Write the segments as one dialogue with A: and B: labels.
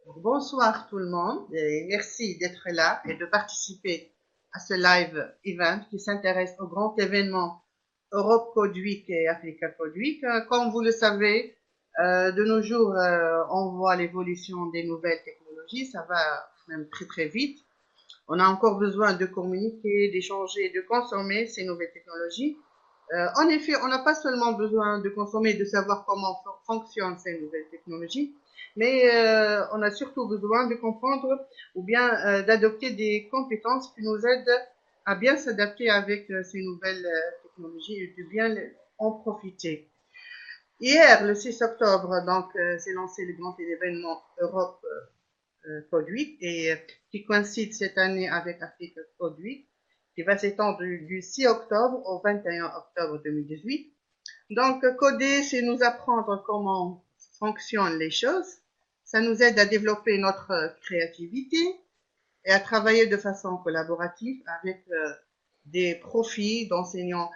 A: Bonsoir tout le monde et merci d'être là et de participer à ce live event qui s'intéresse au grand événement Europe Code Week et Africa Code Week. Comme vous le savez, de nos jours, on voit l'évolution des nouvelles technologies, ça va même très très vite. On a encore besoin de communiquer, d'échanger, de consommer ces nouvelles technologies. En effet, on n'a pas seulement besoin de consommer, de savoir comment fonctionnent ces nouvelles technologies, mais on a surtout besoin de comprendre ou bien d'adopter des compétences qui nous aident à bien s'adapter avec ces nouvelles technologies et de bien en profiter. Hier, le 6 octobre, donc, s'est lancé le grand événement Europe Code Week et qui coïncide cette année avec Africa Code Week, qui va s'étendre du 6 octobre au 21 octobre 2018. Donc, coder, c'est nous apprendre comment fonctionnent les choses. Ça nous aide à développer notre créativité et à travailler de façon collaborative avec des profils d'enseignants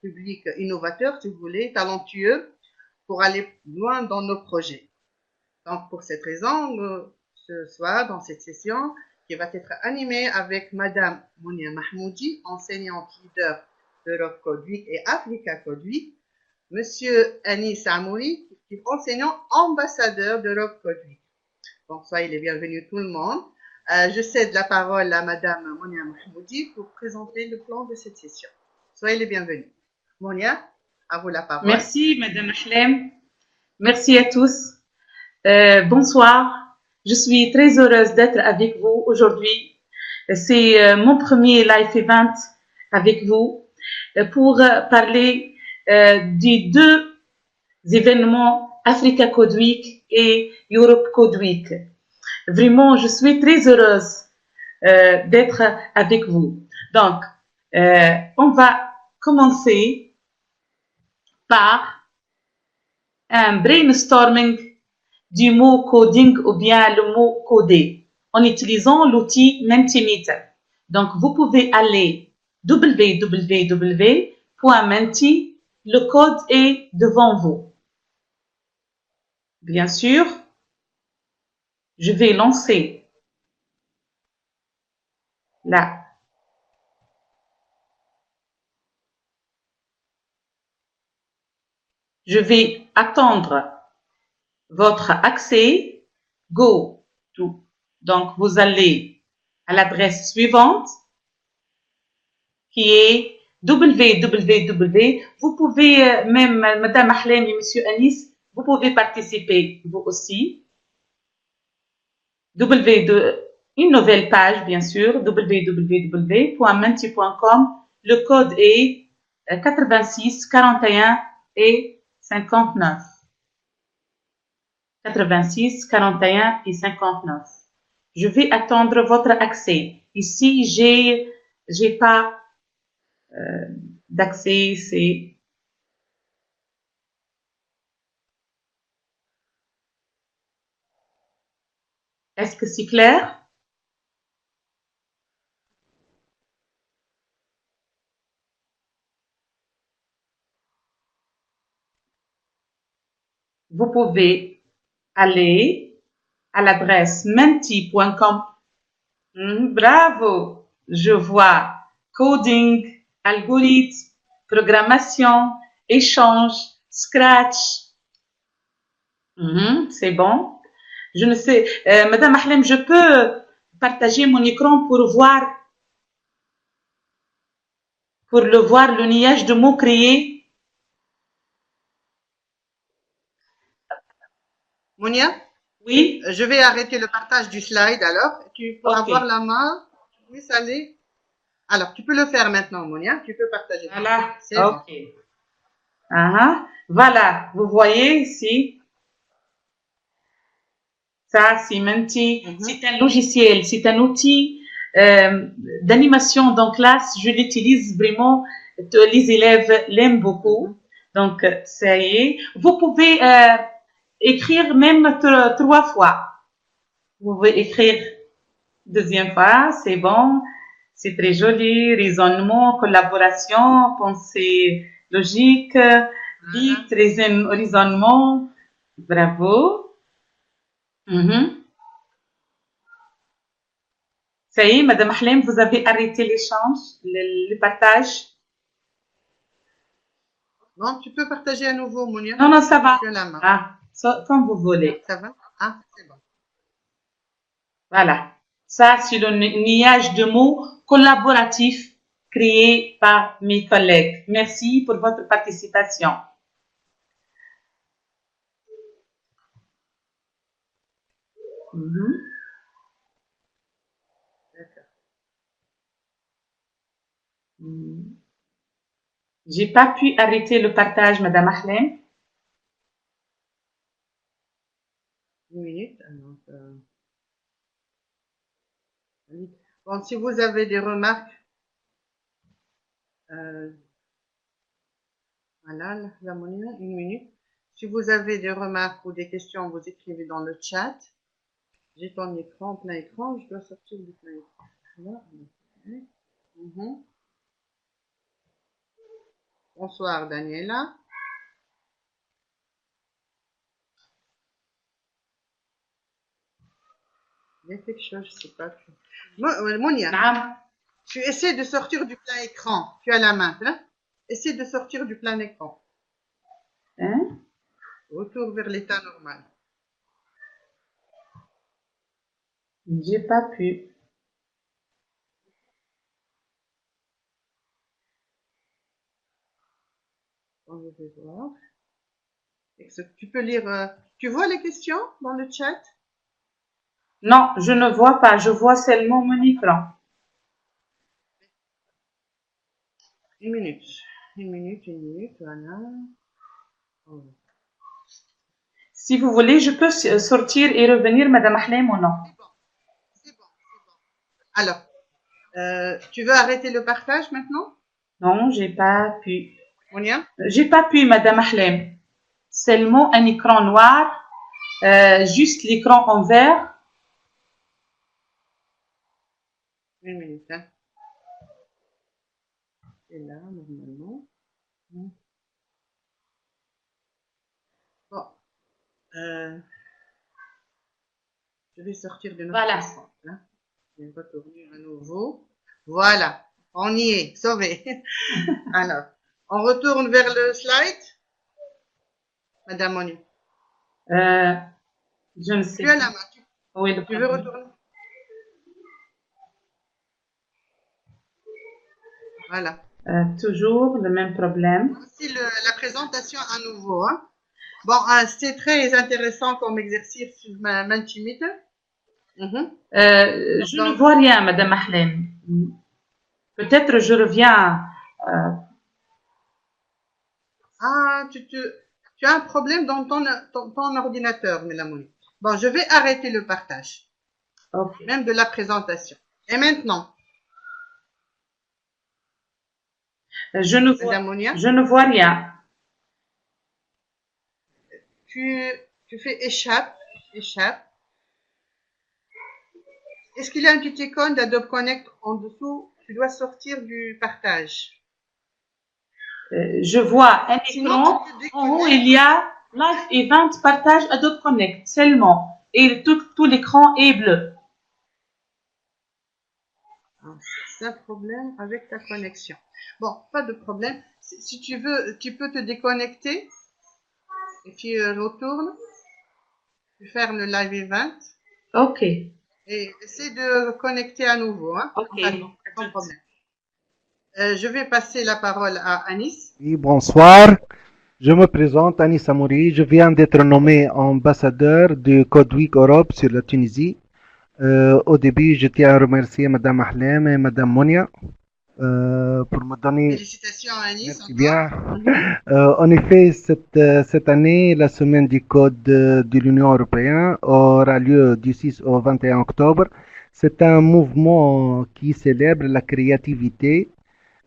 A: publics innovateurs, si vous voulez, talentueux, pour aller loin dans nos projets. Donc, pour cette raison, ce soir, dans cette session, qui va être animée avec Madame Mounia Mahmoudi, enseignante leader d'Europe Code Week et Africa Code Week, Monsieur Anis Amouri, qui est enseignant ambassadeur d'Europe Code Week. Donc, soyez les bienvenus tout le monde. Je cède la parole à Madame Mounia Mahmoudi pour présenter le plan de cette session. Soyez les bienvenus. Mounia, à vous la parole.
B: Merci, Madame Ahlem. Merci à tous. Bonsoir. Je suis très heureuse d'être avec vous aujourd'hui. C'est mon premier live event avec vous pour parler des deux événements Africa Code Week et Europe Code Week. Vraiment, je suis très heureuse d'être avec vous. Donc, on va commencer par un brainstorming du mot coding ou bien le mot coder en utilisant l'outil Mentimeter. Donc, vous pouvez aller www.menti, le code est devant vous. Bien sûr, je vais lancer là. Je vais attendre votre accès. Go to. Donc, vous allez à l'adresse suivante qui est www. Vous pouvez, même Madame Ahlem et Monsieur Anis, vous pouvez participer vous aussi. Une nouvelle page, bien sûr, www.menti.com. Le code est 86 41 et 59. 86 41 et 59. Je vais attendre votre accès. Ici, j'ai pas d'accès, c'est est-ce que c'est clair? Vous pouvez aller à l'adresse menti.com. Bravo! Je vois coding, algorithme, programmation, échange, scratch. C'est bon. Je ne sais, Madame Ahlem, je peux partager mon écran pour le voir, le nuage de mots créés.
A: Mounia?
B: Oui.
A: Je vais arrêter le partage du slide alors. Tu pourras avoir la main. Oui, ça l'est. Alors, tu peux le faire maintenant, Mounia. Tu peux partager.
B: Voilà.
A: C'est bon.
B: Voilà. Vous voyez ici. Ça, c'est Menti. C'est un logiciel, c'est un outil d'animation dans classe. Je l'utilise vraiment. Les élèves l'aiment beaucoup. Donc, ça y est. Vous pouvez écrire même 3 fois. Vous pouvez écrire deuxième fois, c'est bon. C'est très joli. Raisonnement, collaboration, pensée logique, vite, raisonnement. Bravo. Mhm. Ça y est, Madame Ahlem, vous avez arrêté l'échange, le partage?
A: Non, tu peux partager à nouveau, Monia.
B: Non, non, ça va.
A: Tu as la main.
B: Ah, comme vous voulez.
A: Ça va? Ah, c'est bon.
B: Voilà. Ça, c'est le niage de mots collaboratif créé par mes collègues. Merci pour votre participation. Mhm.
A: D'accord.
B: J'ai pas pu arrêter le partage, Madame Ahlem.
A: 10 minutes. Alors, oui. Bon, si vous avez des remarques, voilà, la Monia, 1 minute. Si vous avez des remarques ou des questions, vous écrivez dans le chat. J'ai ton écran, plein écran, je dois sortir du plein écran. Là, mhm. Bonsoir, Daniela. Il y a quelque chose, je sais pas. Monia,
B: نعم.
A: tu essaies de sortir du plein écran. Tu as la main, hein? Essaie de sortir du plein écran.
B: Hein?
A: Retour vers l'état normal.
B: J'ai pas pu.
A: On va voir. Tu peux lire. Tu vois les questions dans le chat?
B: Non, je ne vois pas. Je vois seulement mon écran.
A: 1 minute. 1 minute, 1 minute, voilà. Oh.
B: Si vous voulez, je peux sortir et revenir, Madame Ahlem, ou non?
A: C'est bon, c'est bon. Alors, tu veux arrêter le partage maintenant,
B: Non, j'ai pas pu.
A: Monia?
B: J'ai pas pu, Madame Ahlem. Seulement un écran noir, juste l'écran en vert.
A: 1 minute, hein. C'est là, normalement. Bon, je vais sortir de notre
B: Voilà.
A: écran. Hein. Je vais retourner à nouveau. Voilà, on y est, sauvé. Alors, on retourne vers le slide, Madame Monia.
B: Je ne sais
A: Tu as
B: pas.
A: la main.
B: Où est le
A: Tu veux
B: problème?
A: retourner? Voilà.
B: Toujours le même problème.
A: Voici la présentation à nouveau. Hein. Bon, c'est très intéressant comme exercice sur Mentimeter.
B: Je ne vois rien, Madame Ahlem. Peut-être je reviens.
A: Ah, tu as un problème dans ton ordinateur, Mélamoni. Bon, je vais arrêter le partage,
B: Okay.
A: même de la présentation. Et maintenant,
B: Je
A: Madame Monia,
B: ne vois rien.
A: tu fais échappe. Est-ce qu'il y a une petite icône d'Adobe Connect en dessous? Tu dois sortir du partage.
B: Je vois un
A: Sinon,
B: écran.
A: tu te
B: En haut,
A: déconnectes.
B: il y a Live Event Partage Adobe Connect seulement. Et tout l'écran est bleu.
A: C'est un problème avec ta connexion. Bon, pas de problème. Si tu veux, tu peux te déconnecter et tu retournes, tu fermes le live event
B: OK.
A: et essaie de connecter à nouveau. Hein,
B: OK.
A: sans problème. Je vais passer la parole à Anis.
C: Oui, bonsoir. Je me présente, Anis Amouri. Je viens d'être nommé ambassadeur du Code Week Europe sur la Tunisie. Au début, je tiens à remercier Madame Ahlem et Madame Monia pour me donner.
A: Félicitations à Anis.
C: Merci bien. En effet, cette année, la semaine du Code de l'Union européenne aura lieu du 6 au 21 octobre. C'est un mouvement qui célèbre la créativité,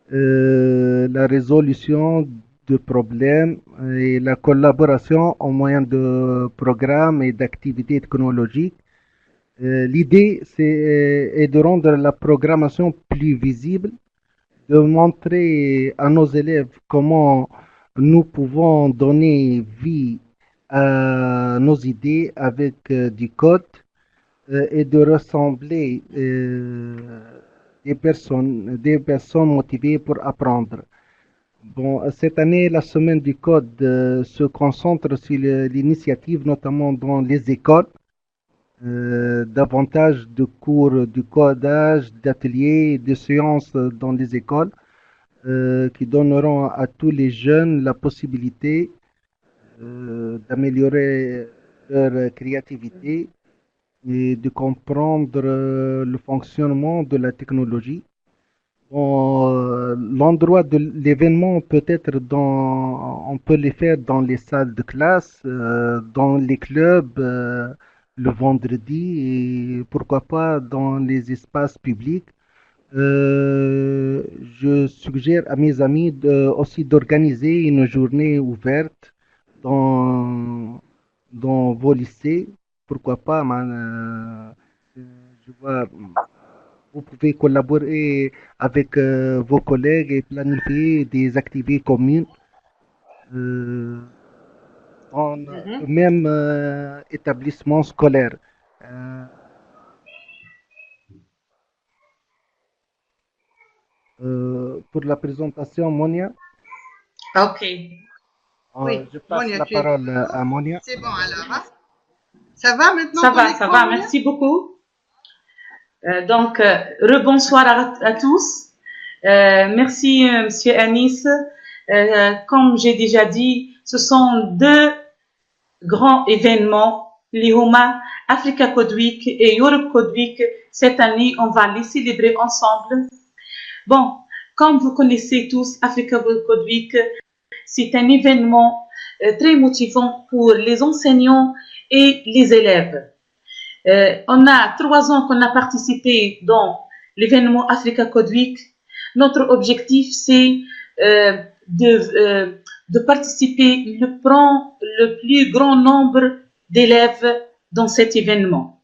C: la résolution de problèmes et la collaboration au moyen de programmes et d'activités technologiques. L'idée est de rendre la programmation plus visible, de montrer à nos élèves comment nous pouvons donner vie à nos idées avec du code et de rassembler des personnes motivées pour apprendre. Bon, cette année, la semaine du code se concentre sur l'initiative, notamment dans les écoles, davantage de cours de codage, d'ateliers, de séances dans les écoles, qui donneront à tous les jeunes la possibilité d'améliorer leur créativité et de comprendre le fonctionnement de la technologie. Bon, l'endroit de l'événement peut être on peut les faire dans les salles de classe, dans les clubs, le vendredi et pourquoi pas dans les espaces publics. Je suggère à mes amis aussi d'organiser une journée ouverte dans vos lycées. Pourquoi pas, je vois, vous pouvez collaborer avec vos collègues et planifier des activités communes dans le même établissement scolaire. Euh, pour la présentation, Monia,
B: Ok.
A: Oui,
C: je passe
A: Monia,
C: la
A: tu es
C: parole
A: d'accord?
C: à Monia.
A: C'est bon alors, hein? Ça va maintenant
B: Ça
A: ton
B: va,
A: écran, Monia?
B: merci beaucoup. Donc, rebonsoir à tous. Merci, Monsieur Anis. Comme j'ai déjà dit, ce sont deux grands événements, l'IHUMA, Africa Code Week et Europe Code Week. Cette année, on va les célébrer ensemble. Bon, comme vous connaissez tous, Africa Code Week, c'est un événement très motivant pour les enseignants et les élèves. On a 3 ans qu'on a participé dans l'événement Africa Code Week. Notre objectif, c'est de participer le plus grand nombre d'élèves dans cet événement.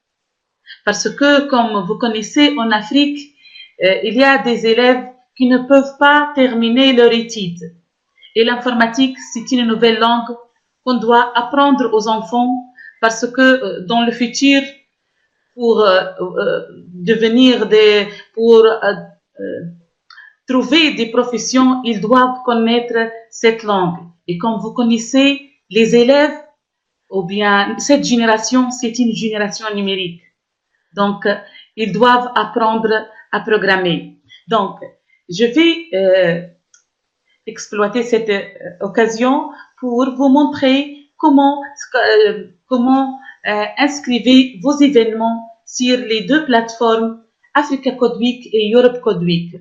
B: Parce que, comme vous connaissez, en Afrique, il y a des élèves qui ne peuvent pas terminer leur étude. Et l'informatique, c'est une nouvelle langue qu'on doit apprendre aux enfants parce que dans le futur, pour trouver des professions, ils doivent connaître cette langue. Et comme vous connaissez, les élèves, ou bien cette génération, c'est une génération numérique. Donc, ils doivent apprendre à programmer. Donc, je vais exploiter cette occasion pour vous montrer comment inscrivez vos événements sur les deux plateformes Africa Code Week et Europe Code Week.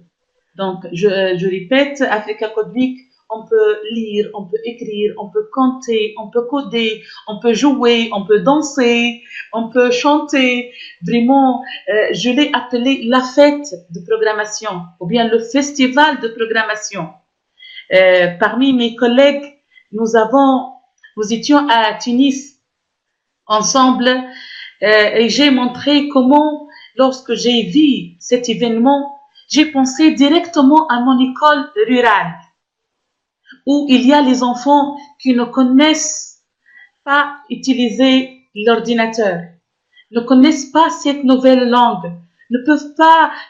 B: Donc, je répète, Africa Code Week, on peut lire, on peut écrire, on peut compter, on peut coder, on peut jouer, on peut danser, on peut chanter. Vraiment, je l'ai appelé la fête de programmation ou bien le festival de programmation. Parmi mes collègues, nous étions à Tunis ensemble et j'ai montré comment, lorsque j'ai vu cet événement, j'ai pensé directement à mon école rurale où il y a les enfants qui ne connaissent pas utiliser l'ordinateur, ne connaissent pas cette nouvelle langue, ne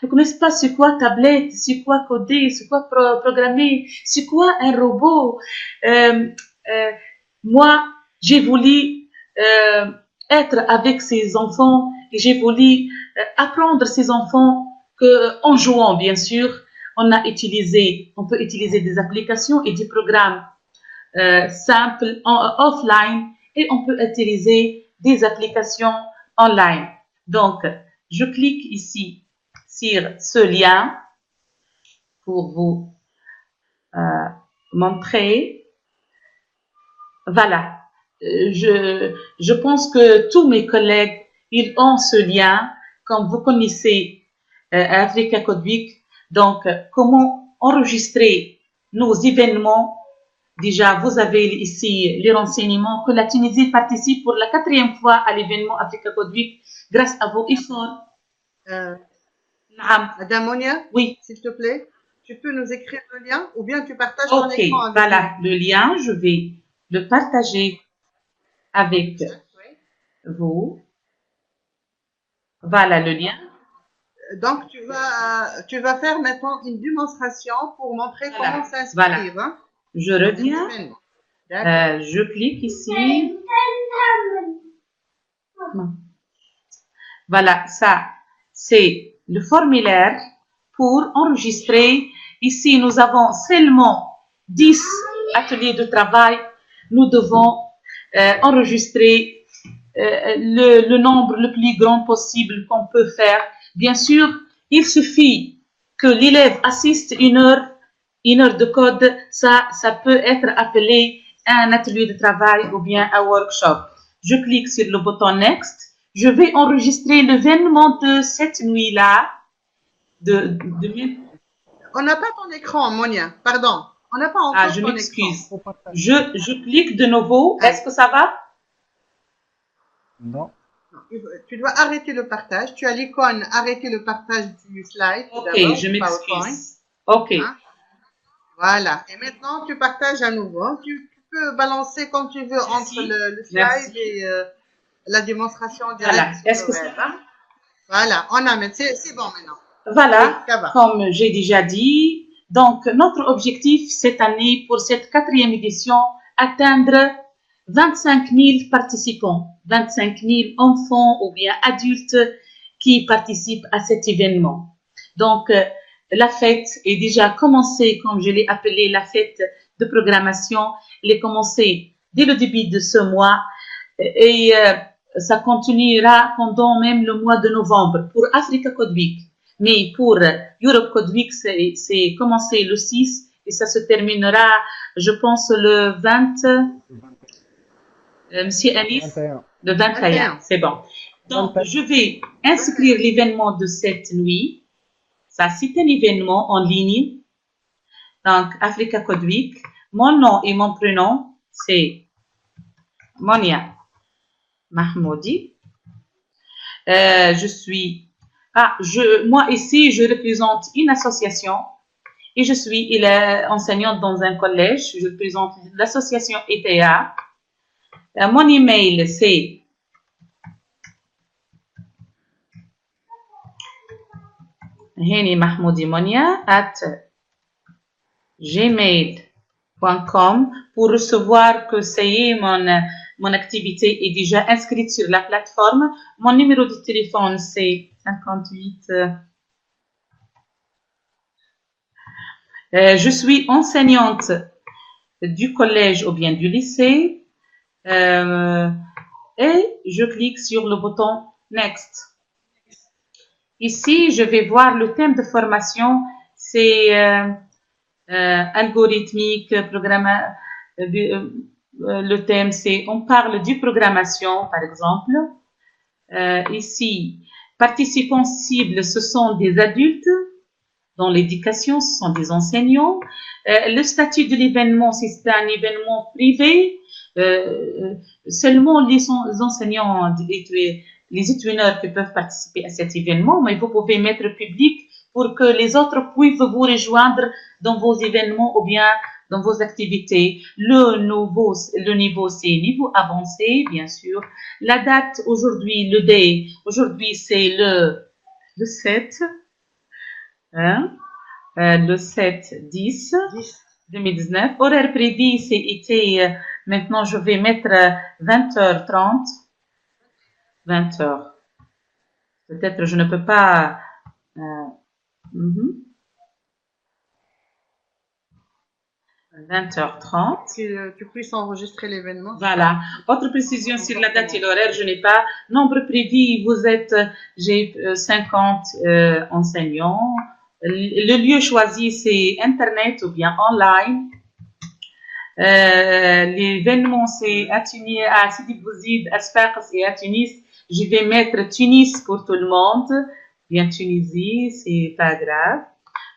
B: connaissent pas c'est quoi tablette, c'est quoi coder, c'est quoi programmer, c'est quoi un robot. Moi, j'ai voulu être avec ces enfants et j'ai voulu apprendre ces enfants en jouant, bien sûr. On peut utiliser des applications et des programmes simples offline et on peut utiliser des applications online. Donc, je clique ici sur ce lien pour vous montrer. Voilà. Je pense que tous mes collègues, ils ont ce lien, comme vous connaissez Africa Code Week. Donc, comment enregistrer nos événements? Déjà, vous avez ici les renseignements que la Tunisie participe pour la 4e fois à l'événement Africa Code Week grâce à vos efforts.
A: Madame Monia,
B: oui,
A: s'il te plaît, tu peux nous écrire le lien ou bien tu partages ton écran avec
B: voilà, le lien, je vais le partager avec vous. Voilà le lien.
A: Donc, tu vas faire maintenant une démonstration pour montrer
B: Voilà.
A: comment s'inscrire.
B: Voilà.
A: Hein,
B: Je
A: dans un
B: reviens.
A: événement. D'accord.
B: Je clique ici. Voilà, ça, c'est le formulaire pour enregistrer. Ici, nous avons seulement 10 ateliers de travail. Nous devons enregistrer le nombre le plus grand possible qu'on peut faire. Bien sûr, il suffit que l'élève assiste une heure de code. Ça peut être appelé un atelier de travail ou bien un workshop. Je clique sur le bouton Next. Je vais enregistrer l'événement de cette nuit-là.
A: On n'a pas ton écran, Monia. Pardon. On n'a pas encore
B: Ah, je
A: ton
B: m'excuse.
A: écran.
B: Je clique de nouveau. Est-ce que ça va?
C: Non.
A: Tu dois arrêter le partage. Tu as l'icône arrêter le partage du slide.
B: Ok,
A: d'abord,
B: je
A: du PowerPoint.
B: m'excuse. Ok.
A: Hein? Voilà. Et maintenant, tu partages à nouveau. Tu peux balancer comme tu veux entre le slide
B: Merci.
A: et la démonstration directe
B: Voilà.
A: sur
B: Est-ce
A: le
B: que
A: web.
B: ça
A: Hein? Voilà. On a c'est bon maintenant.
B: Voilà,
A: Oui, ça va.
B: comme j'ai déjà dit, donc notre objectif cette année pour cette 4e édition, atteindre 25 000 participants, 25 000 enfants ou bien adultes qui participent à cet événement. Donc, la fête est déjà commencée, comme je l'ai appelé la fête de programmation. Elle est commencée dès le début de ce mois et ça continuera pendant même le mois de novembre pour Africa Code Week. Mais pour Europe Code Week, c'est commencé le 6 et ça se terminera, je pense, le 20, Monsieur Anis,
C: 21.
B: le 21, c'est bon. Donc,
C: 21.
B: je vais inscrire l'événement de cette nuit. Ça, c'est un événement en ligne. Donc, Africa Code Week. Mon nom et mon prénom, c'est Monia Mahmoudi. Je suis moi ici, je représente une association et je suis enseignante dans un collège. Je représente l'association ETA. Mon email, c'est henimahmoudimonia@gmail.com pour recevoir que ça y est, mon activité est déjà inscrite sur la plateforme. Mon numéro de téléphone, c'est 58. Je suis enseignante du collège ou bien du lycée et je clique sur le bouton Next. Ici, je vais voir le thème de formation, c'est algorithmique, le thème, c'est on parle du programmation, par exemple. Ici, participants cibles, ce sont des adultes. Dans l'éducation, ce sont des enseignants. Le statut de l'événement, si c'est un événement privé, seulement les enseignants, les étudiants qui peuvent participer à cet événement, mais vous pouvez mettre public pour que les autres puissent vous rejoindre dans vos événements ou bien dans vos activités. Le niveau, c'est niveau avancé, bien sûr. La date aujourd'hui, aujourd'hui, c'est le 7. Hein? Le 7-10-2019. Horaire prévu, c'est été, maintenant je vais mettre 20h30. 20h. Peut-être je ne peux pas. 20h30.
A: Tu puisses enregistrer l'événement.
B: Voilà. Autre précision sur la date et l'horaire, je n'ai pas. Nombre prévu, j'ai 50 enseignants. Le lieu choisi, c'est Internet ou bien online. L'événement, c'est à Tunis, à Sidi Bouzid, à Sfax et à Tunis. Je vais mettre Tunis pour tout le monde. Bien Tunisie, c'est pas grave.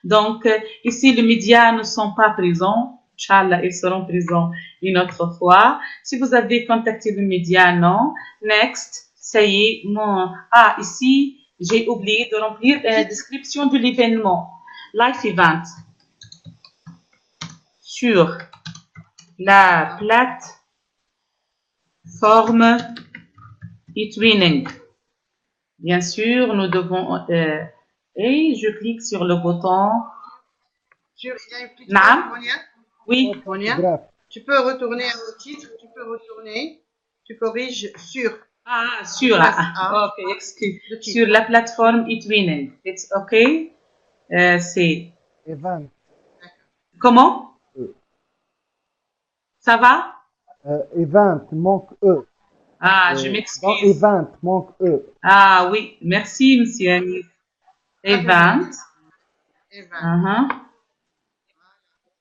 B: Donc, ici, les médias ne sont pas présents. Inch'Allah, ils seront présents une autre fois. Si vous avez contacté le média, non. Next, ça y est. Ici, j'ai oublié de remplir la description de l'événement. Live event. Sur la plateforme e-twinning. Bien sûr, nous devons... et je clique sur le bouton.
A: Il y a une petite
B: Naam.
A: chose, Monia.
B: Oui.
A: Monia,
C: Grave.
A: tu peux retourner au titre, tu peux retourner, tu corriges sur
B: Ah, sur...
A: Place
B: Ah,
A: A.
B: ok, excuse.
A: le titre.
B: Sur la plateforme e-twinning. It's ok. C'est...
C: Event.
B: Comment? Ça va?
C: Event, manque E.
B: Ah, je
C: Dans
B: m'excuse.
C: event, manque E.
B: Ah oui, merci, monsieur Anis. Event.
A: Event.
B: Uh-huh.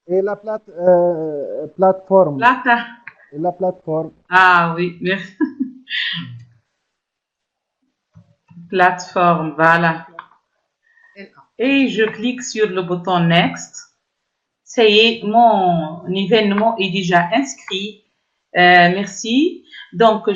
C: Et la plateforme.
B: Plata.
C: Et la plateforme.
B: Ah oui, merci. Plateforme, voilà. Et je clique sur le bouton Next. Ça y est, mon événement est déjà inscrit. Merci. Donc,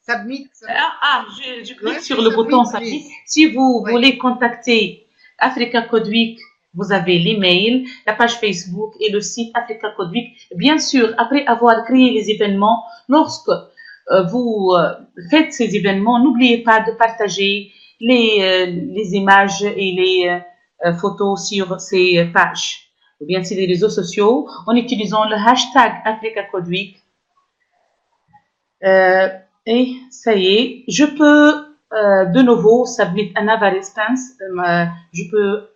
A: Submit.
B: je clique
A: Ouais,
B: sur le bouton
A: submit,
B: Submit.
A: please.
B: Si vous
A: Oui.
B: voulez contacter Africa Code Week, vous avez l'email, la page Facebook et le site Africa Code Week. Bien sûr, après avoir créé les événements, lorsque vous faites ces événements, n'oubliez pas de partager les images et les photos sur ces pages, ou bien sur les réseaux sociaux, en utilisant le hashtag Africa Code Week. Et ça y est, je peux de nouveau submit another instance. Je peux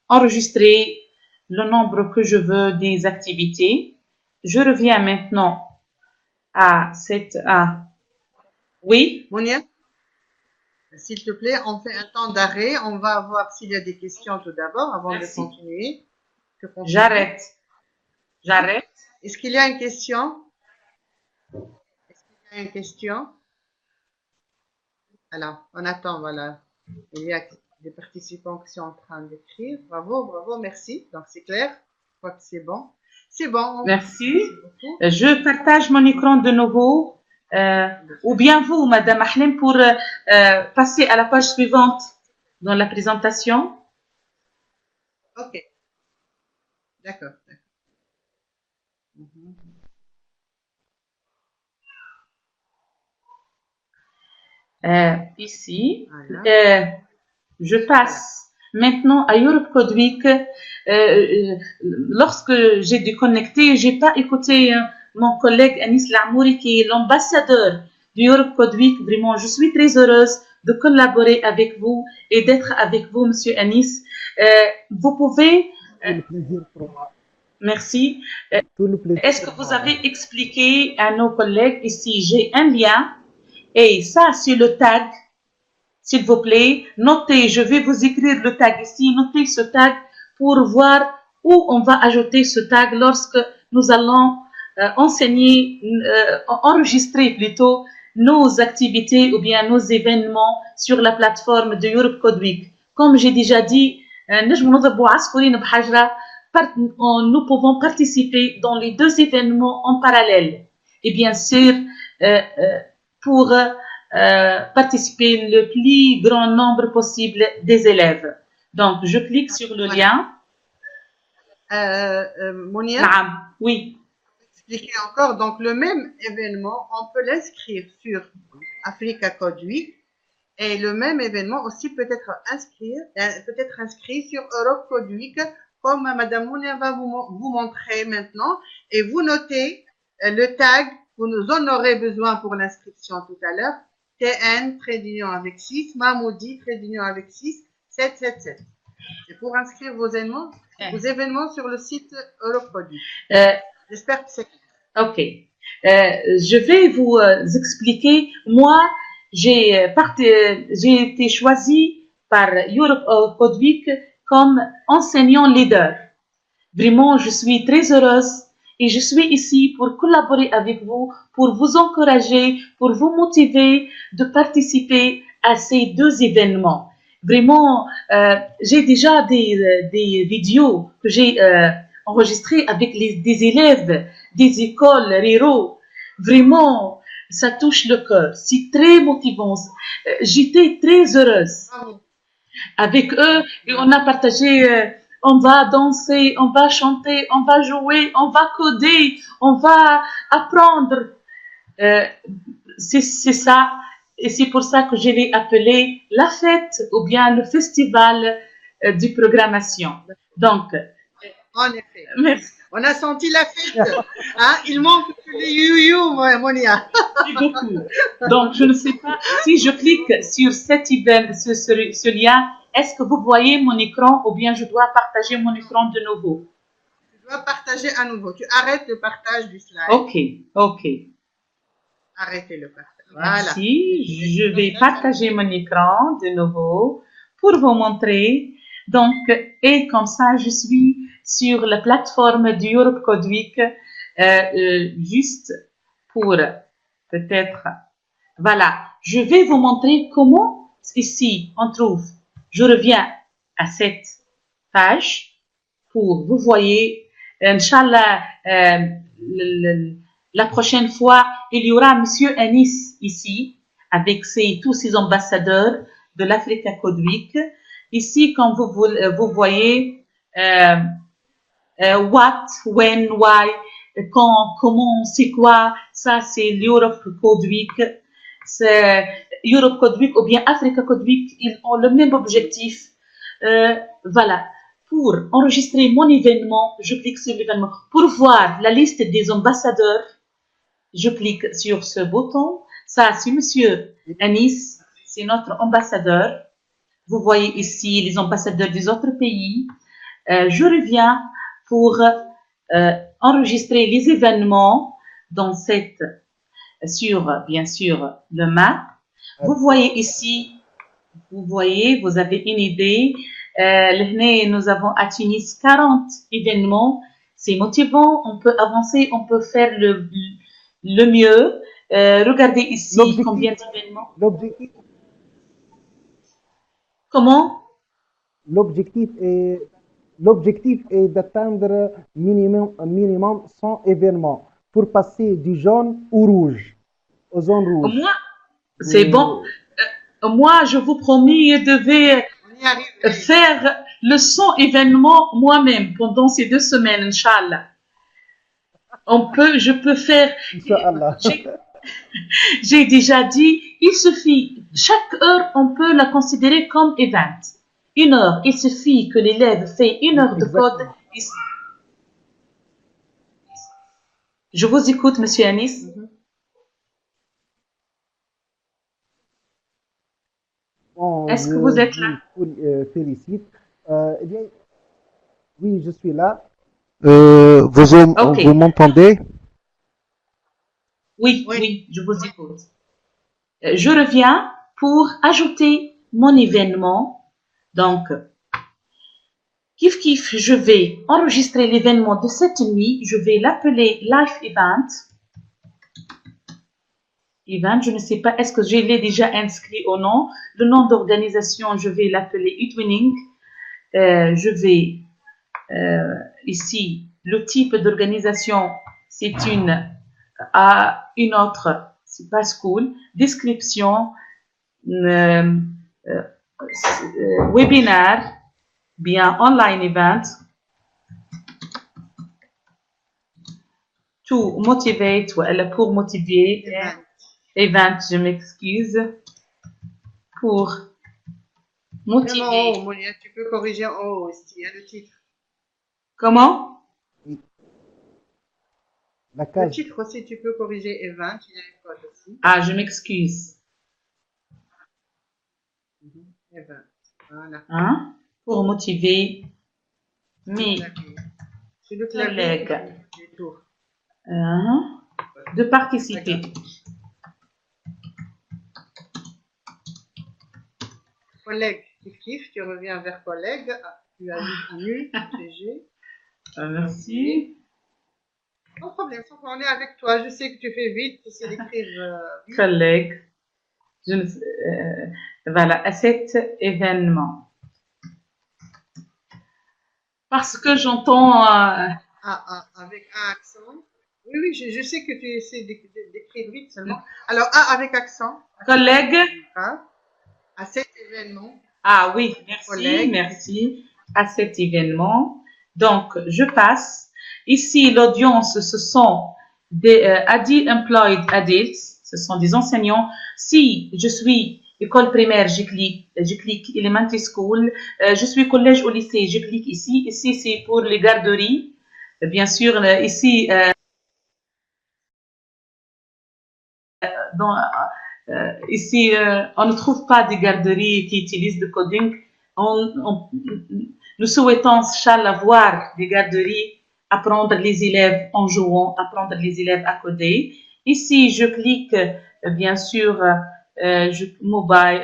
B: enregistrer le nombre que je veux des activités. Je reviens maintenant à cette... Oui?
A: Monia, s'il te plaît, on fait un temps d'arrêt. On va voir s'il y a des questions tout d'abord avant
B: Merci.
A: de continuer.
B: J'arrête. J'arrête.
A: Est-ce qu'il y a une question? Est-ce qu'il y a une question? Alors, on attend, voilà. Il y a des participants qui sont en train d'écrire. Bravo, bravo, merci. Donc, c'est clair. Je crois que c'est bon. C'est bon.
B: Merci.
A: Merci beaucoup.
B: Je partage mon écran de nouveau. Ou bien vous, Madame Ahlem, pour passer à la page suivante dans la présentation.
A: Ok. D'accord. Mhm.
B: Ici,
A: Voilà.
B: je passe maintenant à Europe Code Week. Lorsque j'ai déconnecté, j'ai pas écouté mon collègue Anis Lamouri qui est l'ambassadeur du Europe Code Week. Vraiment, je suis très heureuse de collaborer avec vous et d'être avec vous, Monsieur Anis. Vous pouvez...
C: Tout le plaisir pour moi.
B: Merci.
C: Tout le plaisir
B: Est-ce que
C: pour
B: vous
C: moi.
B: avez expliqué à nos collègues ici, j'ai un lien et ça, c'est le tag. S'il vous plaît, notez, je vais vous écrire le tag ici, notez ce tag pour voir où on va ajouter ce tag lorsque nous allons enregistrer plutôt nos activités ou bien nos événements sur la plateforme de Europe Code Week. Comme j'ai déjà dit, nous pouvons participer dans les deux événements en parallèle. Et bien sûr, pour participer le plus grand nombre possible des élèves. Donc, je clique sur le lien.
A: Monia,
B: Naam, oui.
A: expliquer encore. Donc, le même événement, on peut l'inscrire sur Africa Code Week et le même événement aussi peut être inscrit sur Europe Code Week, comme Madame Monia va vous montrer maintenant. Et vous notez le tag, vous en aurez besoin pour l'inscription tout à l'heure. TN, trait d'union avec 6, Mamoudi, trait d'union avec 6, 777. C'est pour inscrire vos événements sur le site Europe Code Week. J'espère que c'est clair.
B: Ok. Je vais vous expliquer. Moi, j'ai été choisie par Europe Code Week comme enseignant leader. Vraiment, je suis très heureuse et je suis ici pour collaborer avec vous, pour vous encourager, pour vous motiver de participer à ces deux événements. Vraiment, j'ai déjà des vidéos que j'ai enregistrées avec des élèves des écoles ruraux. Vraiment, ça touche le cœur. C'est très motivant. J'étais très heureuse avec eux et on a partagé... on va danser, on va chanter, on va jouer, on va coder, on va apprendre. c'est ça, et c'est pour ça que je l'ai appelé la fête ou bien le festival de programmation. Donc,
A: En effet.
B: merci
A: On a senti la fête. Hein? Il manque que les you-you, Monia.
B: beaucoup. Donc, je ne sais pas si je clique sur cet event, ce lien, est-ce que vous voyez mon écran ou bien je dois partager mon écran de nouveau?
A: Tu dois partager à nouveau. Tu arrêtes le partage du slide.
B: Ok.
A: Arrêtez le partage. Voilà.
B: Merci. Je vais partager mon écran de nouveau pour vous montrer. Donc, et comme ça, je suis sur la plateforme du Europe Code Week, juste pour peut-être, voilà, je vais vous montrer comment ici on trouve. Je reviens à cette page pour vous voyez, Inch'Allah, la prochaine fois, il y aura Monsieur Anis ici avec tous ses ambassadeurs de l'Africa Code Week. Ici, comme vous voyez, what, when, why, quand, comment, c'est quoi, ça c'est l'Europe Code Week. Europe Code Week ou bien Africa Code Week, ils ont le même objectif. Voilà. Pour enregistrer mon événement, je clique sur l'événement. Pour voir la liste des ambassadeurs, je clique sur ce bouton. Ça, c'est Monsieur Anis, c'est notre ambassadeur. Vous voyez ici les ambassadeurs des autres pays. Je reviens pour enregistrer les événements dans bien sûr, le map. Vous voyez ici, vous avez une idée. Nous avons à Tunis 40 événements. C'est motivant, on peut avancer, on peut faire le mieux. Regardez ici combien d'événements. Comment?
C: L'objectif est d'atteindre minimum 100 événements pour passer du jaune au rouge, aux zones rouges.
B: Moi, c'est bon. Moi, je vous promets, je vais faire le 100 événements moi-même pendant ces 2 semaines, Inch'Allah. Je peux faire.
C: Inch'Allah.
B: J'ai déjà dit, il suffit, chaque heure, on peut la considérer comme event. 1 heure, il suffit que l'élève fait 1 heure de code. Je vous écoute, Monsieur Anis. Est-ce que vous êtes là?
C: Félicite. Oui, je suis là. Vous m'entendez?
B: Oui, je vous écoute. Je reviens pour ajouter mon événement. Donc, kiff, je vais enregistrer l'événement de cette nuit. Je vais l'appeler Live Event. Je ne sais pas, est-ce que je l'ai déjà inscrit ou non. Le nom d'organisation, je vais l'appeler Utwinning. Je vais, ici, le type d'organisation, c'est une autre, c'est pas school. Description, webinaire, bien online event. To motivate, pour motiver. Event, je m'excuse. Pour motiver.
A: En haut, Monia, tu peux corriger en haut ici, il y a le titre.
B: Comment?
A: Le titre aussi, tu peux corriger event, il y a une code aussi.
B: Ah, je m'excuse.
A: Event, voilà.
B: Hein? Pour motiver mes collègues de participer.
A: Collègue, tu reviens vers collègue. Tu as lu TG.
B: Merci.
A: Sans problème, on est avec toi. Je sais que tu fais vite, tu sais d'écrire vite.
B: Collègue. Voilà, à cet événement. Parce que j'entends.
A: Avec un accent. Oui, je sais que tu essaies d'écrire vite seulement. Alors, avec accent.
B: Collègue.
A: À cet événement.
B: Ah oui, merci. À cet événement. Donc, je passe. Ici, l'audience, ce sont des employed adults. Ce sont des enseignants. Si je suis école primaire, je clique elementary school. Je suis collège au lycée, je clique ici. Ici, c'est pour les garderies. Bien sûr, ici, ici, on ne trouve pas des garderies qui utilisent le coding. Nous souhaitons, Inch'Allah, voir des garderies apprendre les élèves en jouant, apprendre les élèves à coder. Ici, je clique, bien sûr, mobile,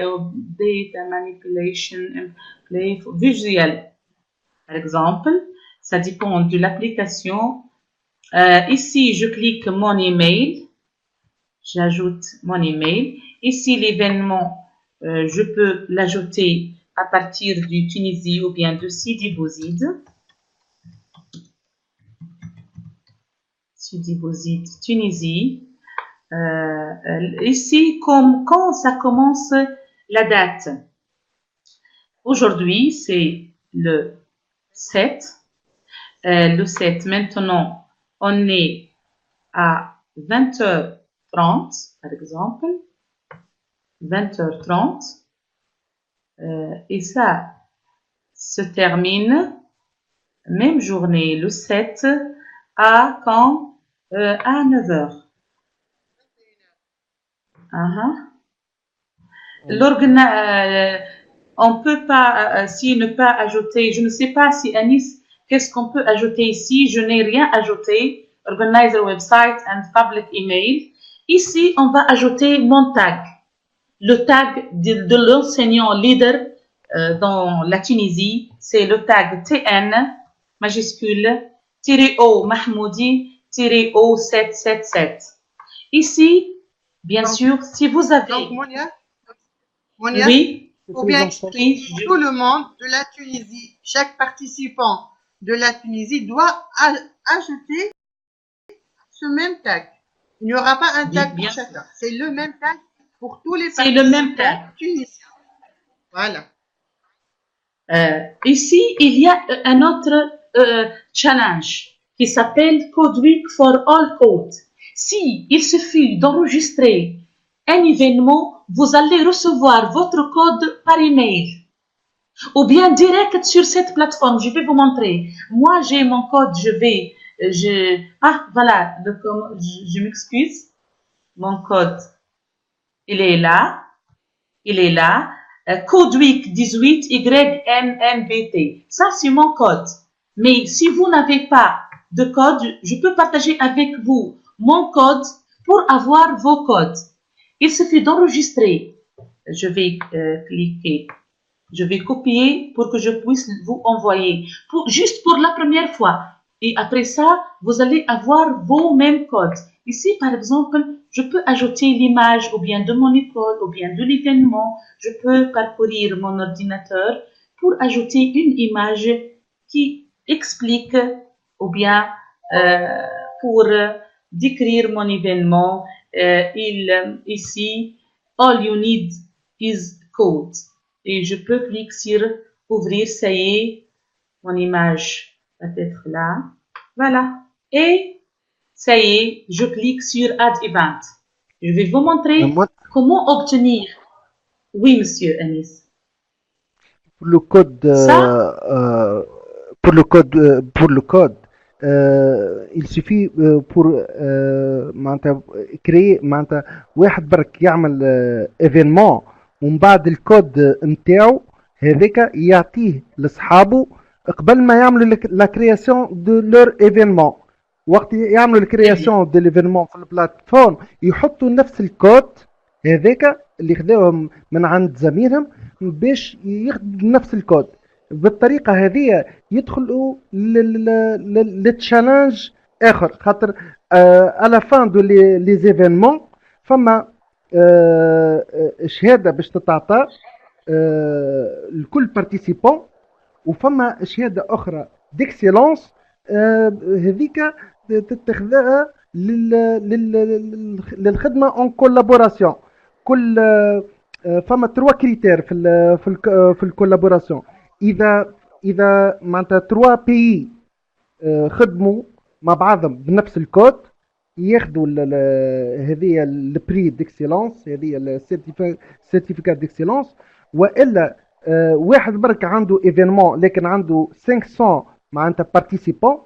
B: data manipulation, play visual, par exemple. Ça dépend de l'application. Ici, je clique mon email. J'ajoute mon email. Ici, l'événement, je peux l'ajouter à partir du Tunisie ou bien de Sidi Bouzid. Sidi Bouzid, Tunisie. Ici, quand ça commence la date. Aujourd'hui, c'est le 7. Le 7, maintenant, on est à 20h30, par exemple. 20h30. Et ça se termine, même journée, le 7, à quand? À 9h. On peut pas, si ne pas ajouter, je ne sais pas si Anis, qu'est-ce qu'on peut ajouter ici? Je n'ai rien ajouté. Organizer website and public email. Ici, on va ajouter mon tag. Le tag de l'enseignant leader dans la Tunisie, c'est le tag TN majuscule -O Mahmoudi -O 777. Ici, bien sûr, si vous avez...
A: Donc, Monia,
B: oui,
A: ou bien tout le monde de la Tunisie, chaque participant de la Tunisie doit ajouter ce même tag. Il n'y aura pas un tag pour chacun. C'est le même tag pour tous les participants.
B: C'est le même tag.
A: Tunisiens. Voilà.
B: Ici, il y a un autre challenge qui s'appelle Code Week for All Code. Si il suffit d'enregistrer un événement, vous allez recevoir votre code par email ou bien direct sur cette plateforme. Je vais vous montrer. Moi, j'ai mon code. Voilà. Je m'excuse. Mon code, il est là. Il est là. Code Week 18 YNNBT. Ça, c'est mon code. Mais si vous n'avez pas de code, je peux partager avec vous mon code pour avoir vos codes. Il suffit d'enregistrer. Je vais cliquer. Je vais copier pour que je puisse vous envoyer. Juste pour la première fois. Et après ça, vous allez avoir vos mêmes codes. Ici, par exemple, je peux ajouter l'image ou bien de mon école ou bien de l'événement. Je peux parcourir mon ordinateur pour ajouter une image qui explique ou bien pour décrire mon événement. Ici, all you need is code. Et je peux cliquer sur ouvrir, ça y est, mon image va être là. Voilà. Et ça y est, je clique sur Add Event. Je vais vous montrer comment obtenir. Oui, monsieur Anis.
C: Pour le code, il suffit pour créer واحد برك يعمل événement ومن بعد الكود نتاعو هذاك يعطيه لاصحابه قبل ما يعملوا لا كرياسيون دو لور ايفينمون. وقت يعملوا الكرياسيون دو ليفينمون في البلاتفورم يحطوا نفس الكود هذاك اللي خذاهم من عند زميلهم باش ياخذوا نفس الكود. بالطريقه هذه يدخلوا للتشالنج اخر خاطر على فان دو لي زيفينمون فما شهاده باش تتعطى لكل بارتيسيبون وفما شهاده اخرى ديكسيلونس هذيك تتخذها للخدمه اون كولابوراسيون. كل فما 3 كريتير في الكولابوراسيون. اذا معناتها 3 بي خدموا مع بعضهم بنفس الكود ياخذوا هذه البري ديكسيلونس، هذه السيرتيفيكات ديكسيلونس. والا واحد برك عنده ايفينمون لكن عنده 500 معناتها بارتيسيبون،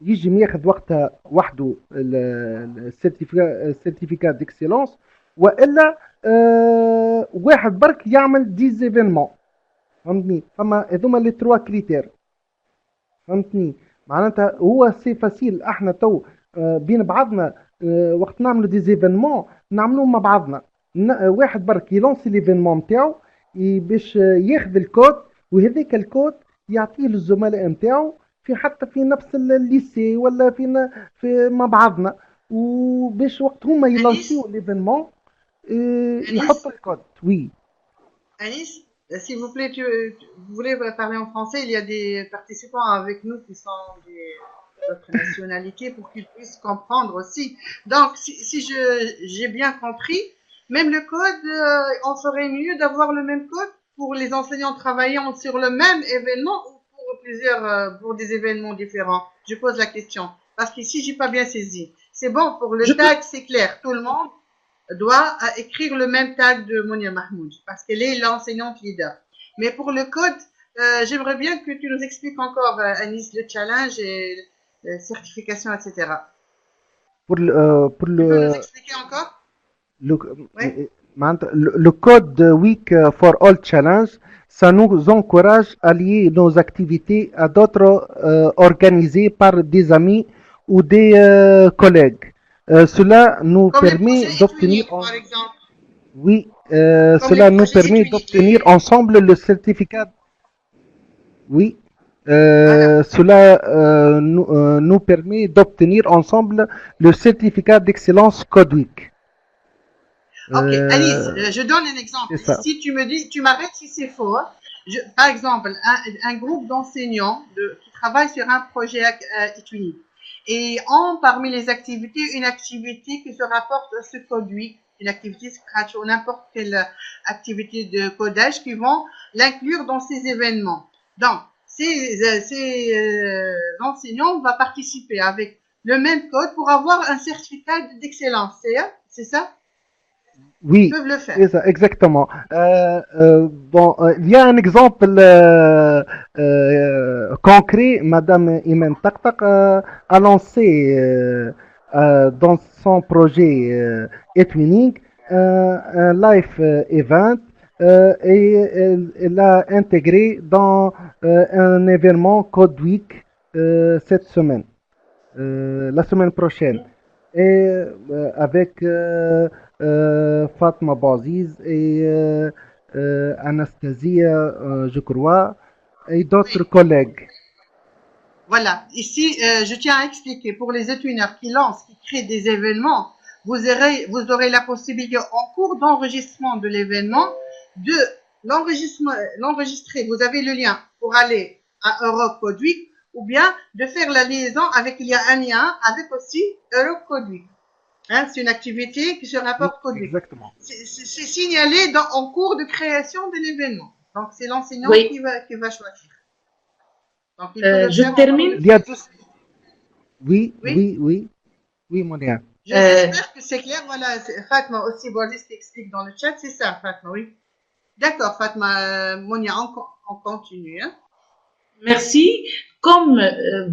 C: يجي ياخذ وقتها وحده السيرتيفيكات ديكسيلونس. والا واحد برك يعمل 10 ايفينمون. فهمتني؟ فما هذوما لي 3 كريتير. فهمتني؟ معناتها هو سي فاسيل احنا تو بين بعضنا وقت نعملوا دي زيفينمون نعملوهم مع بعضنا. واحد برك يلونسي ليفينمون نتاعو باش ياخذ الكود، وهذاك الكود يعطيه للزملاء نتاعو في حتى في نفس الليسي ولا في مع بعضنا، وباش وقت هما يلونسيو ليفينمون يحطوا الكود. وي
A: Alice, s'il vous plaît, vous voulez parler en français? Il y a des participants avec nous qui sont d'autres nationalités pour qu'ils puissent comprendre aussi. Donc, si j'ai bien compris, même le code, on ferait mieux d'avoir le même code pour les enseignants travaillant sur le même événement ou pour des événements différents. Je pose la question parce qu'ici j'ai pas bien saisi. C'est bon pour le tag, c'est clair. Tout le monde doit écrire le même tag de Monia Mahmoud parce qu'elle est l'enseignante leader. Mais pour le code, j'aimerais bien que tu nous expliques encore, Anis, le challenge et la certification, etc.
C: pour
A: Tu peux nous expliquer encore?
C: Le code Week for All Challenge, ça nous encourage à lier nos activités à d'autres organisées par des amis ou des collègues. Cela nous permet d'obtenir, oui, cela nous permet d'obtenir ensemble le certificat. Oui, cela nous permet d'obtenir ensemble le certificat d'excellence CodeWeek.
A: Ok, Alice, je donne un exemple. Si tu me dis, tu m'arrêtes si c'est faux. Par exemple, un groupe d'enseignants qui travaillent sur un projet Etuini et ont parmi les activités une activité qui se rapporte à ce CodeWeek, une activité Scratch ou n'importe quelle activité de codage qui vont l'inclure dans ces événements. Donc, ces enseignants vont participer avec le même code pour avoir un certificat d'excellence. C'est ça?
C: Oui,
A: ils peuvent le faire.
C: C'est ça, exactement. Bon, il y a un exemple concret. Madame Imen Taktak a lancé dans son projet Etwinning un live event et elle l'a intégré dans un événement Code Week cette semaine, la semaine prochaine, et avec Fatma Baziz et Anastasia, je crois, et d'autres collègues.
A: Voilà, ici, je tiens à expliquer pour les étudiants qui lancent, qui créent des événements, vous aurez la possibilité en cours d'enregistrement de l'événement de l'enregistrer. Vous avez le lien pour aller à Europe Code Week ou bien de faire la liaison avec, il y a un lien avec aussi Europe Code Week. Hein, c'est une activité qui se rapporte Code Week.
C: Exactement.
A: C'est signalé en cours de création de l'événement. Donc, c'est l'enseignant qui va choisir. Donc,
B: je termine.
C: Oui, Monia.
A: J'espère que c'est clair. Voilà, Fatma aussi, Boris qui explique dans le chat. C'est ça, Fatma, oui. D'accord, Fatma, Monia, on continue. Hein.
B: Merci. Comme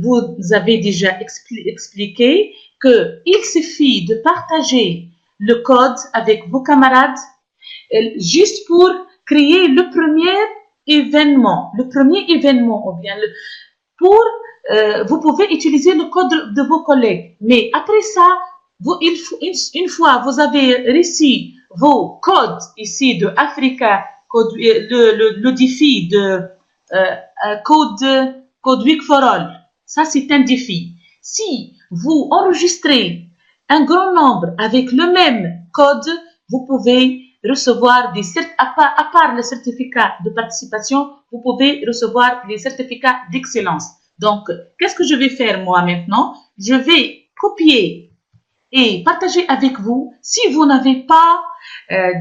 B: vous avez déjà expliqué, qu'il suffit de partager le code avec vos camarades juste pour créer le premier événement ou bien vous pouvez utiliser le code de vos collègues. Mais après ça, une fois vous avez reçu vos codes ici de Africa, le défi de Code Week for All, ça c'est un défi. Si vous enregistrez un grand nombre avec le même code, vous pouvez recevoir à part le certificat de participation, vous pouvez recevoir les certificats d'excellence. Donc, qu'est-ce que je vais faire moi maintenant? Je vais copier et partager avec vous si vous n'avez pas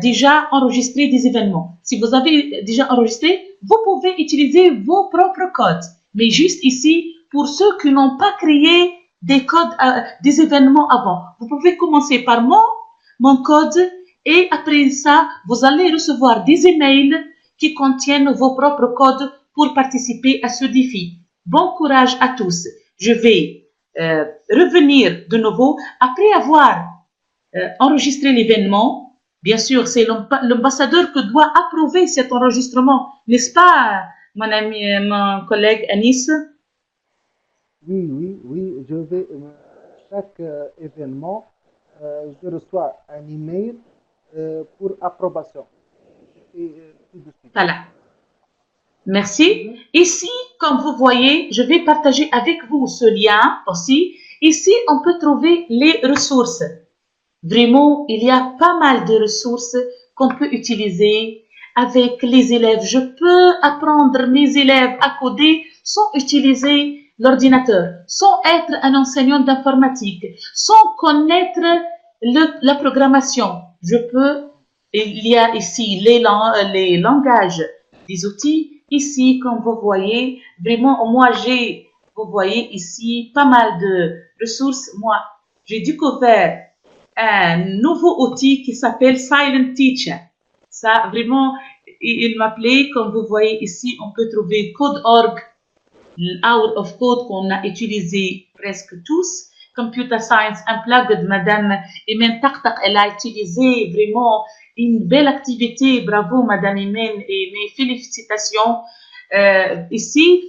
B: déjà enregistré des événements. Si vous avez déjà enregistré, vous pouvez utiliser vos propres codes. Mais juste ici, pour ceux qui n'ont pas créé des codes, des événements avant. Vous pouvez commencer par mon code et après ça, vous allez recevoir des emails qui contiennent vos propres codes pour participer à ce défi. Bon courage à tous. Je vais revenir de nouveau après avoir enregistré l'événement. Bien sûr, c'est l'ambassadeur qui doit approuver cet enregistrement, n'est-ce pas, mon ami, mon collègue Anis?
C: Oui, je vais, chaque événement, je reçois un email pour approbation. Et tout de suite.
B: Voilà. Merci. Ici, comme vous voyez, je vais partager avec vous ce lien aussi. Ici, on peut trouver les ressources. Vraiment, il y a pas mal de ressources qu'on peut utiliser avec les élèves. Je peux apprendre mes élèves à coder sans utiliser l'ordinateur, sans être un enseignant d'informatique, sans connaître la programmation. Il y a ici les langages, les outils. Ici, comme vous voyez, vraiment, vous voyez ici pas mal de ressources. Moi, j'ai découvert un nouveau outil qui s'appelle Silent Teacher. Ça, vraiment, il m'appelait, comme vous voyez ici, on peut trouver Code.org, Hour of Code qu'on a utilisé presque tous. Computer Science Unplugged, Madame Imen Taktak, elle a utilisé vraiment une belle activité. Bravo, Madame Imen, et mes félicitations. Ici,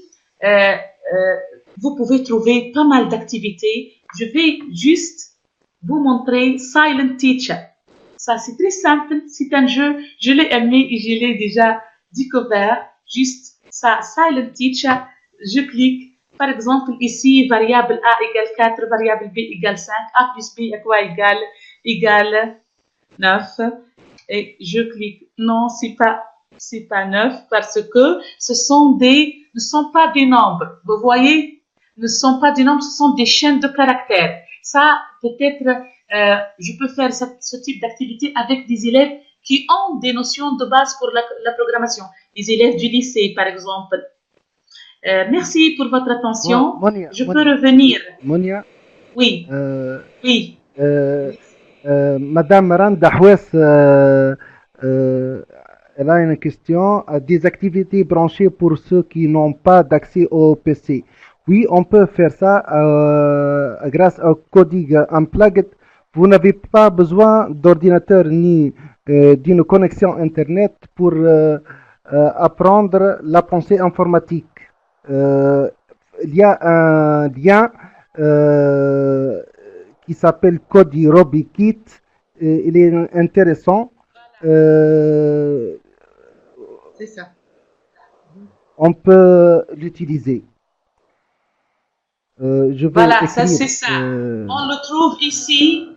B: vous pouvez trouver pas mal d'activités. Je vais juste vous montrer Silent Teacher. Ça, c'est très simple. C'est un jeu. Je l'ai aimé et je l'ai déjà découvert. Juste ça, Silent Teacher. Je clique. Par exemple, ici, variable A égale 4, variable B égale 5, A plus B à quoi égale 9. Et je clique. Non, c'est pas 9 parce que ne sont pas des nombres. Vous voyez, ne sont pas des nombres, ce sont des chaînes de caractères. Ça, peut-être, je peux faire ce type d'activité avec des élèves qui ont des notions de base pour la programmation. Les élèves du lycée, par exemple. Merci pour votre attention. Je peux revenir.
C: Monia.
B: Oui. Oui.
C: Madame Randa Houess, elle a une question. Des activités branchées pour ceux qui n'ont pas d'accès au PC. Oui, on peut faire ça grâce au coding Unplugged. Vous n'avez pas besoin d'ordinateur ni d'une connexion Internet pour apprendre la pensée informatique. Il y a un lien qui s'appelle Cody Robbie Kit. Il est intéressant.
A: C'est ça.
C: On peut l'utiliser.
B: Voilà, ça c'est ça. On le trouve ici.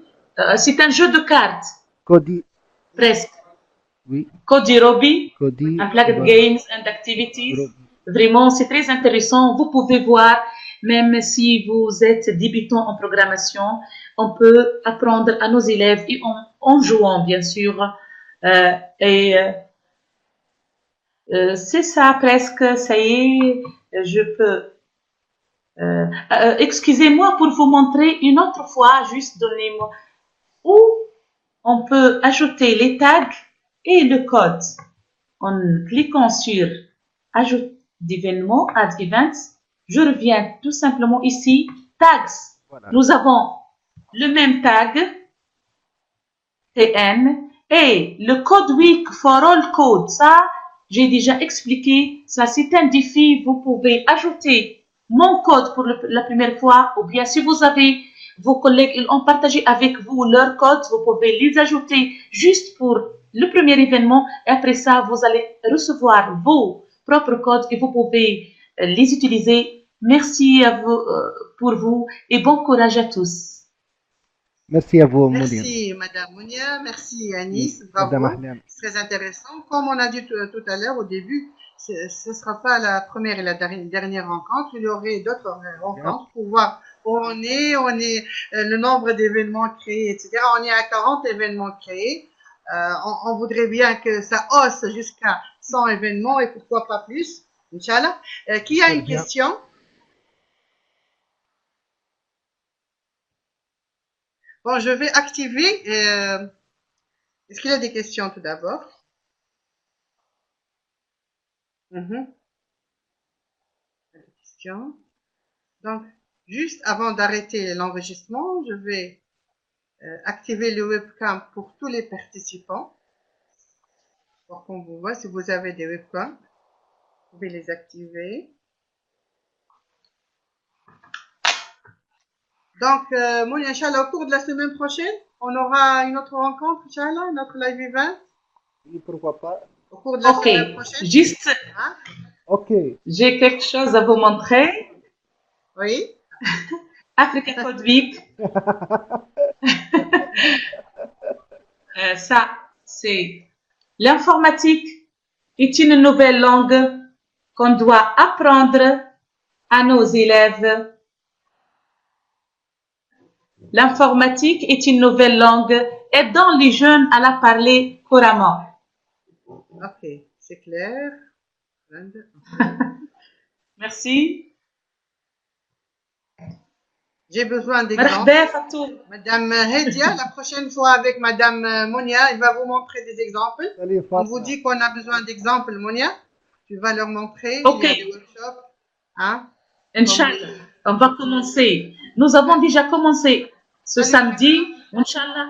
B: C'est un jeu de cartes.
C: Cody.
B: Presque.
C: Oui.
B: Cody Robbie. Unplugged Games and Activities. Vraiment, c'est très intéressant. Vous pouvez voir, même si vous êtes débutant en programmation, on peut apprendre à nos élèves et en jouant, bien sûr. C'est ça presque, ça y est, je peux. Excusez-moi pour vous montrer une autre fois, juste donnez-moi, où on peut ajouter les tags et le code. En cliquant sur Ajout d'événements, Add Events, je reviens tout simplement ici, Tags. Voilà. Nous avons le même tag, TN, et le Code Week for All Code. Ça, j'ai déjà expliqué. Ça, c'est un défi. Vous pouvez ajouter mon code pour la première fois, ou bien si vous avez vos collègues, ils ont partagé avec vous leur code, vous pouvez les ajouter juste pour le premier événement. Et après ça, vous allez recevoir vos propres codes et vous pouvez les utiliser. Merci à vous, pour vous et bon courage à tous.
C: Merci à vous, Mounia.
A: Merci, Madame Mounia. Merci, Anis. Bravo. C'est très intéressant. Comme on a dit tout à l'heure au début, ce ne sera pas la première et la dernière rencontre. Il y aurait d'autres rencontres pour voir où on est le nombre d'événements créés, etc. On est à 40 événements créés. On voudrait bien que ça hausse jusqu'à 100 événements et pourquoi pas plus. Inch'Allah. Qui a une question? Bon, je vais activer. Est-ce qu'il y a des questions tout d'abord? Pas de questions. Donc, juste avant d'arrêter l'enregistrement, je vais activer le webcam pour tous les participants. Pour qu'on vous voit, si vous avez des webcams, vous pouvez les activer. Donc, Mounia, Inch'Allah, au cours de la semaine prochaine, on aura une autre rencontre, Inch'Allah, notre live event.
C: Oui, pourquoi pas?
A: Au cours de la
B: Ok,
A: semaine prochaine.
B: juste,
A: Hein?
C: Ok.
B: j'ai quelque chose à vous montrer.
A: Oui.
B: Africa Code Week. Ça, c'est l'informatique est une nouvelle langue qu'on doit apprendre à nos élèves. L'informatique est une nouvelle langue aidant les jeunes à la parler couramment.
A: Ok, c'est clair.
B: Merci.
A: J'ai besoin d'exemples.
B: مرحبا Fatou.
A: Madame Hedia, la prochaine fois avec Madame Monia, elle va vous montrer des exemples.
C: Salut,
A: On
C: Fatma.
A: vous dit qu'on a besoin d'exemples, Monia. Tu vas leur montrer.
B: Ok.
A: Il y a des workshops. Hein?
B: Inch'Allah, on va commencer. Nous avons déjà commencé ce samedi. Inch'Allah.